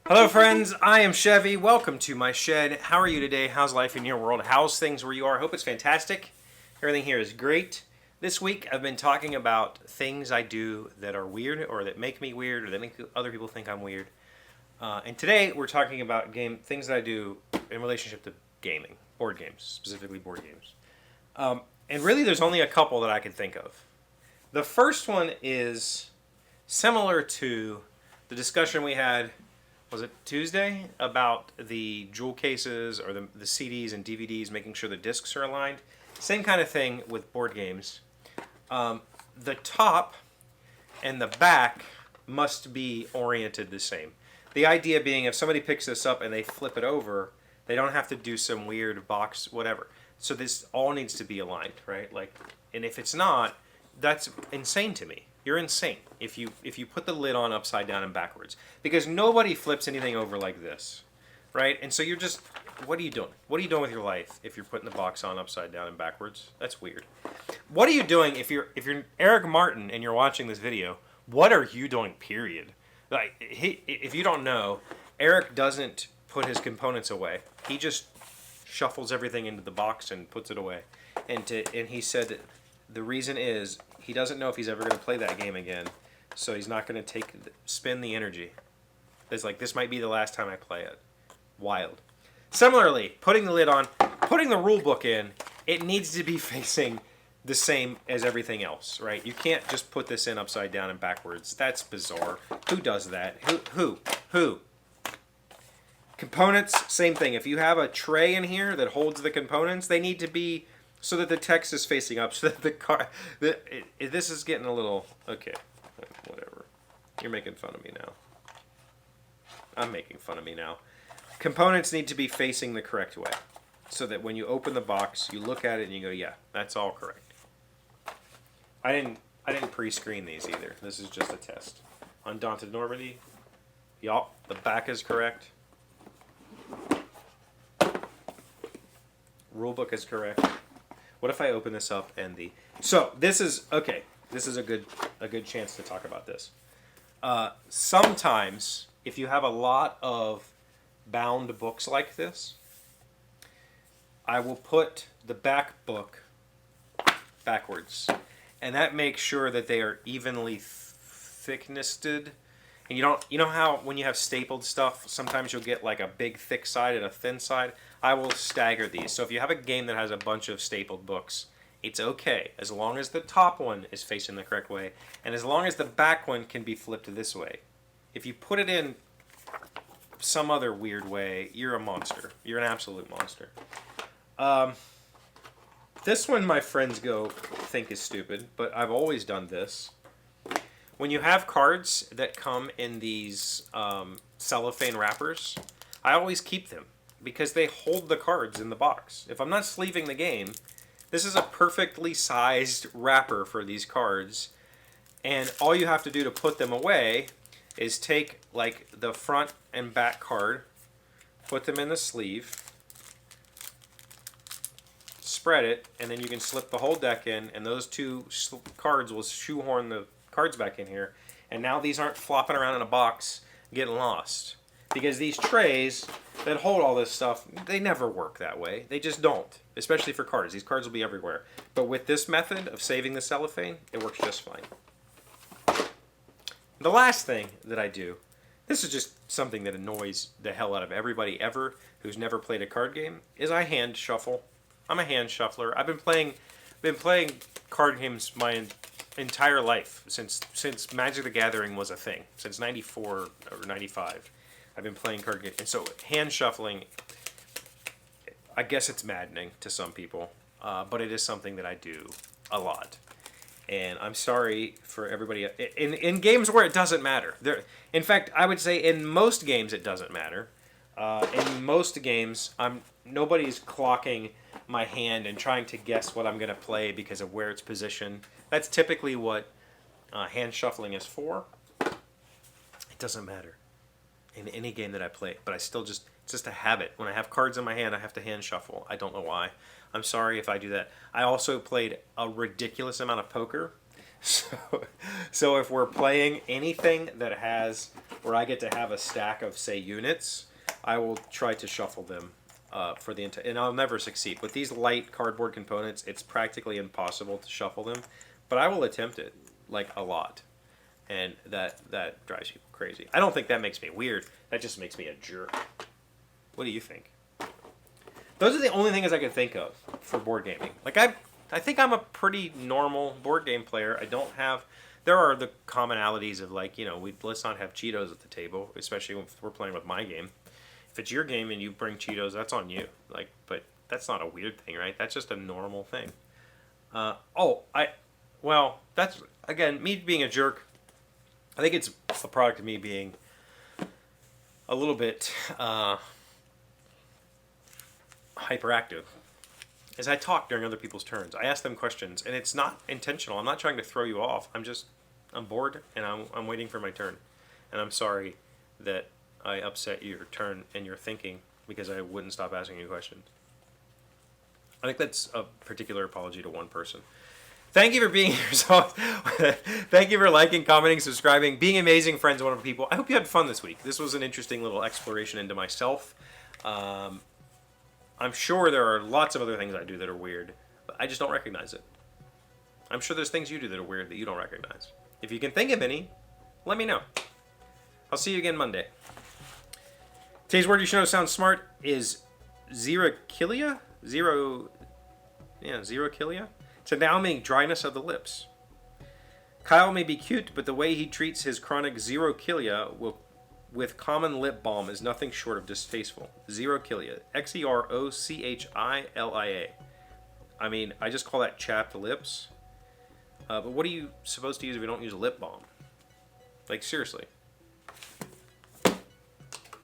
Hello friends, I am Chevy. Welcome to my shed. How are you today? How's life in your world? How's things where you are? I hope it's fantastic. Everything here is great. This week I've been talking about things I do that are weird or that make me weird or that make other people think I'm weird. And today we're talking about things that I do in relationship to gaming, board games, specifically board games. And really there's only a couple that I can think of. The first one is similar to the discussion we had, was it Tuesday, about the jewel cases or the CDs and DVDs, making sure the discs are aligned. Same kind of thing with board games. The top and the back must be oriented the same. The idea being, if somebody picks this up and they flip it over, they don't have to do some weird box, whatever. So this all needs to be aligned, right? And if it's not, that's insane to me. You're insane if you put the lid on upside down and backwards, because nobody flips anything over like this, right? And so you're just, what are you doing? What are you doing with your life if you're putting the box on upside down and backwards? That's weird. What are you doing if you're Eric Martin and you're watching this video? What are you doing? Period. If you don't know, Eric doesn't put his components away. He just shuffles everything into the box and puts it away. And he said that the reason is he doesn't know if he's ever going to play that game again, so he's not going to spend the energy. It's like, this might be the last time I play it. Wild. Similarly, putting the lid on, putting the rule book in, it needs to be facing the same as everything else, right? You can't just put this in upside down and backwards. That's bizarre. Who does that? Who? Components, same thing. If you have a tray in here that holds the components, they need to be so that the text is facing up, so that this is getting a little, okay, whatever. You're making fun of me now. I'm making fun of me now. Components need to be facing the correct way, so that when you open the box, you look at it and you go, yeah, that's all correct. I didn't pre-screen these either. This is just a test. Undaunted Normandy, y'all, the back is correct. Rulebook is correct. What if I open this up and so this is okay. This is a good chance to talk about this. Sometimes if you have a lot of bound books like this, I will put the back book backwards, and that makes sure that they are evenly thicknested. And you know how when you have stapled stuff, sometimes you'll get like a big thick side and a thin side? I will stagger these. So if you have a game that has a bunch of stapled books, it's okay, as long as the top one is facing the correct way, and as long as the back one can be flipped this way. If you put it in some other weird way, you're a monster. You're an absolute monster. This one my friends think is stupid, but I've always done this. When you have cards that come in these cellophane wrappers, I always keep them because they hold the cards in the box. If I'm not sleeving the game, this is a perfectly sized wrapper for these cards, and all you have to do to put them away is take like the front and back card, put them in the sleeve, spread it, and then you can slip the whole deck in, and those two cards will shoehorn the cards back in here, and now these aren't flopping around in a box getting lost, because these trays that hold all this stuff, they never work that way. They just don't, especially for cards. These cards will be everywhere, but with this method of saving the cellophane, it works just fine. The last thing that I do, this is just something that annoys the hell out of everybody ever who's never played a card game, is I hand shuffle. I'm a hand shuffler. I've been playing card games my entire life, since Magic the Gathering was a thing, since 94 or 95. I've been playing card games, and so hand shuffling, I guess it's maddening to some people, but it is something that I do a lot. And I'm sorry for everybody in games where it doesn't matter. In fact, I would say in most games it doesn't matter. In most games, nobody's clocking my hand and trying to guess what I'm going to play because of where it's positioned. That's typically what hand shuffling is for. It doesn't matter in any game that I play, but I still it's just a habit. When I have cards in my hand, I have to hand shuffle. I don't know why. I'm sorry if I do that. I also played a ridiculous amount of poker. So if we're playing anything that has where I get to have a stack of, say, units, I will try to shuffle them for the entire, and I'll never succeed. With these light cardboard components, it's practically impossible to shuffle them, but I will attempt it, like, a lot. And that drives people crazy. I don't think that makes me weird. That just makes me a jerk. What do you think? Those are the only things I can think of for board gaming. Like, I think I'm a pretty normal board game player. I don't have... There are the commonalities of, like, you know, let's not have Cheetos at the table, especially if we're playing with my game. If it's your game and you bring Cheetos, that's on you. Like, but that's not a weird thing, right? That's just a normal thing. Well, that's, again, me being a jerk. I think it's a product of me being a little bit hyperactive. As I talk during other people's turns, I ask them questions, and it's not intentional. I'm not trying to throw you off. I'm bored, and I'm waiting for my turn. And I'm sorry that I upset your turn and your thinking because I wouldn't stop asking you questions. I think that's a particular apology to one person. Thank you for being here. Thank you for liking, commenting, subscribing, being amazing friends, wonderful people. I hope you had fun this week. This was an interesting little exploration into myself. I'm sure there are lots of other things I do that are weird, but I just don't recognize it. I'm sure there's things you do that are weird that you don't recognize. If you can think of any, let me know. I'll see you again Monday. Today's word you should know sounds smart is xerokilia. Xerokilia. It's a noun meaning dryness of the lips. Kyle may be cute, but the way he treats his chronic xerokilia with common lip balm is nothing short of distasteful. Xerokilia. Xerochilia. I mean, I just call that chapped lips. But what are you supposed to use if you don't use lip balm? Like, seriously.